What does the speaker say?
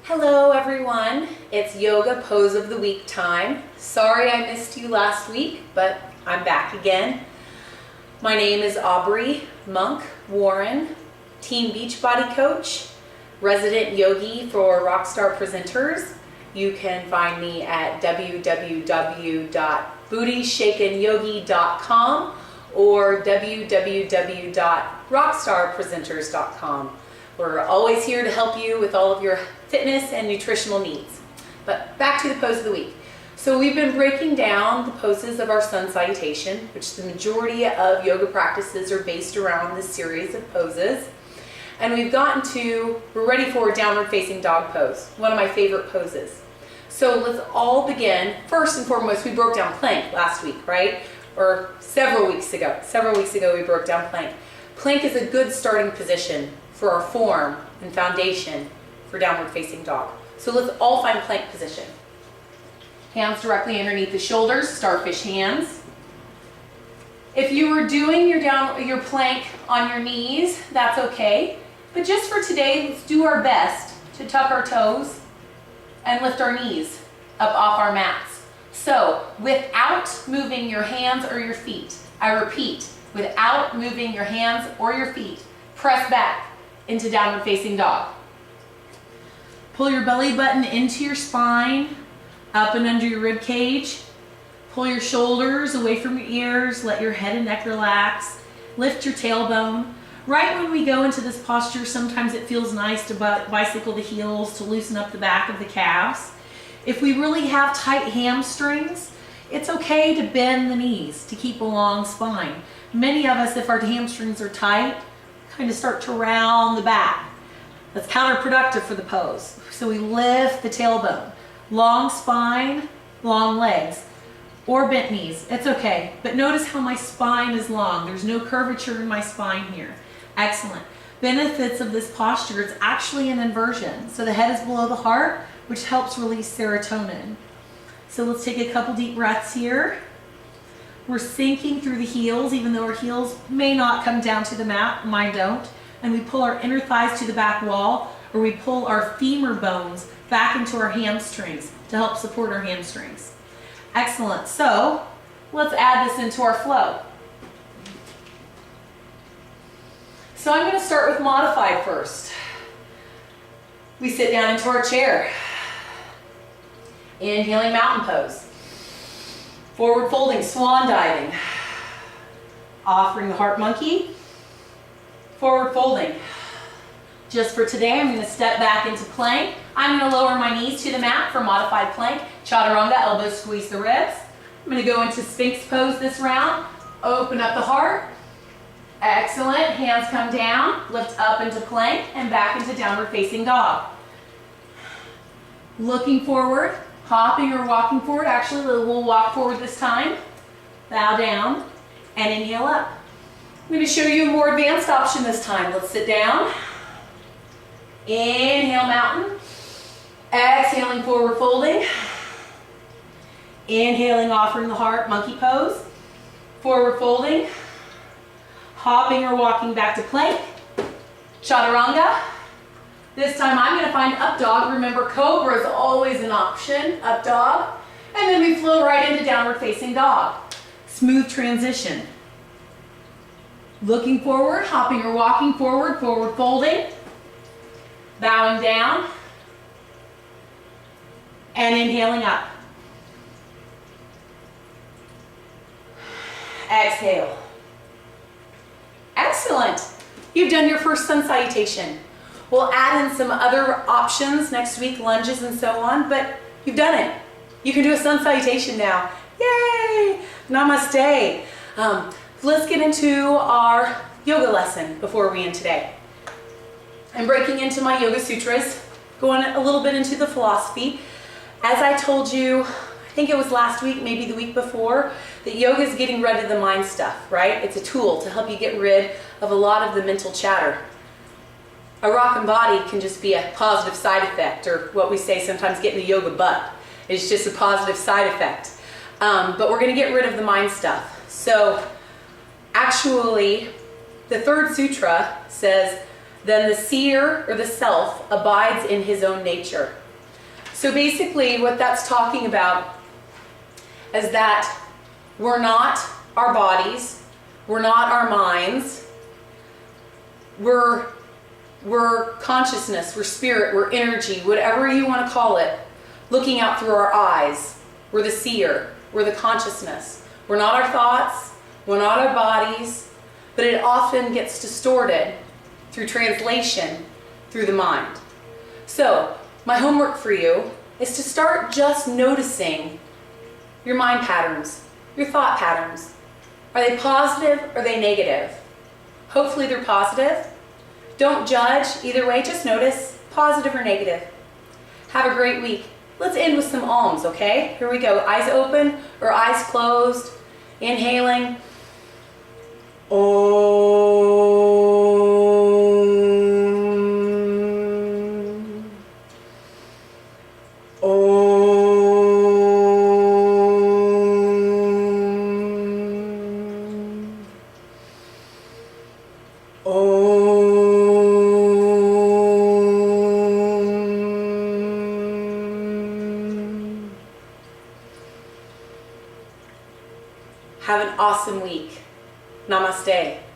Hello everyone, it's Yoga Pose of the Week time. Sorry I missed you last week, but I'm back again. My name is Aubrey Monk Warren, Teen Beachbody Coach, resident yogi for Rockstar Presenters. You can find me at www.bootyshakenyogi.com or www.rockstarpresenters.com. We're always here to help you with all of your fitness and nutritional needs. But back to the pose of the week. So we've been breaking down the poses of our sun salutation, which the majority of yoga practices are based around this series of poses. And we're ready for downward facing dog pose, one of my favorite poses. So let's all begin. First and foremost, we broke down plank last week, right? Or several weeks ago we broke down plank. Plank is a good starting position for our form and foundation for downward facing dog. So let's all find plank position. Hands directly underneath the shoulders, starfish hands. If you were doing your plank on your knees, that's okay. But just for today, let's do our best to tuck our toes and lift our knees up off our mats. So without moving your hands or your feet, I repeat, without moving your hands or your feet, press back into downward facing dog. Pull your belly button into your spine, up and under your rib cage. Pull your shoulders away from your ears, let your head and neck relax. Lift your tailbone. Right when we go into this posture, sometimes it feels nice to bicycle the heels to loosen up the back of the calves. If we really have tight hamstrings, it's okay to bend the knees to keep a long spine. Many of us, if our hamstrings are tight, kind of start to round the back. That's counterproductive for the pose. So we lift the tailbone. Long spine, long legs, or bent knees. It's okay. But notice how my spine is long. There's no curvature in my spine here. Excellent. Benefits of this posture, it's actually an inversion. So the head is below the heart, which helps release serotonin. So let's take a couple deep breaths here. We're sinking through the heels, even though our heels may not come down to the mat, mine don't. And we pull our inner thighs to the back wall, or we pull our femur bones back into our hamstrings to help support our hamstrings. Excellent. So let's add this into our flow. So I'm going to start with modified first. We sit down into our chair. Inhaling mountain pose. Forward folding, swan diving. Offering the heart monkey. Forward folding. Just for today, I'm going to step back into plank. I'm going to lower my knees to the mat for modified plank. Chaturanga, elbows squeeze the ribs. I'm going to go into Sphinx pose this round. Open up the heart. Excellent. Hands come down. Lift up into plank and back into downward facing dog. Looking forward. Hopping or walking forward. Actually, we'll walk forward this time. Bow down and inhale up. I'm going to show you a more advanced option this time. Let's sit down. Inhale, mountain. Exhaling, forward folding. Inhaling, offering the heart, monkey pose. Forward folding. Hopping or walking back to plank. Chaturanga. This time I'm going to find up dog. Remember, cobra is always an option, up dog. And then we flow right into downward facing dog. Smooth transition. Looking forward, hopping or walking forward, forward folding. Bowing down. And inhaling up. Exhale. Excellent. You've done your first sun salutation. We'll add in some other options next week, lunges and so on, but you've done it. You can do a sun salutation now. Yay! Namaste. Let's get into our yoga lesson before we end today. I'm breaking into my Yoga Sutras, going a little bit into the philosophy. As I told you, I think it was last week, maybe the week before, that yoga is getting rid of the mind stuff, right? It's a tool to help you get rid of a lot of the mental chatter. A rockin' body can just be a positive side effect, or what we say sometimes, getting the yoga butt. It's just a positive side effect. But we're going to get rid of the mind stuff. So actually, the third sutra says, then the seer or the self abides in his own nature. So basically what that's talking about is that we're not our bodies, we're not our minds, we're consciousness, we're spirit, we're energy, whatever you want to call it, looking out through our eyes. We're the seer, we're the consciousness. We're not our thoughts, we're not our bodies, but it often gets distorted through translation, through the mind. So, my homework for you is to start just noticing your mind patterns, your thought patterns. Are they positive or are they negative? Hopefully they're positive. Don't judge either way, just notice, positive or negative. Have a great week. Let's end with some alms, okay? Here we go. Eyes open or eyes closed. Inhaling. Have an awesome week. Namaste.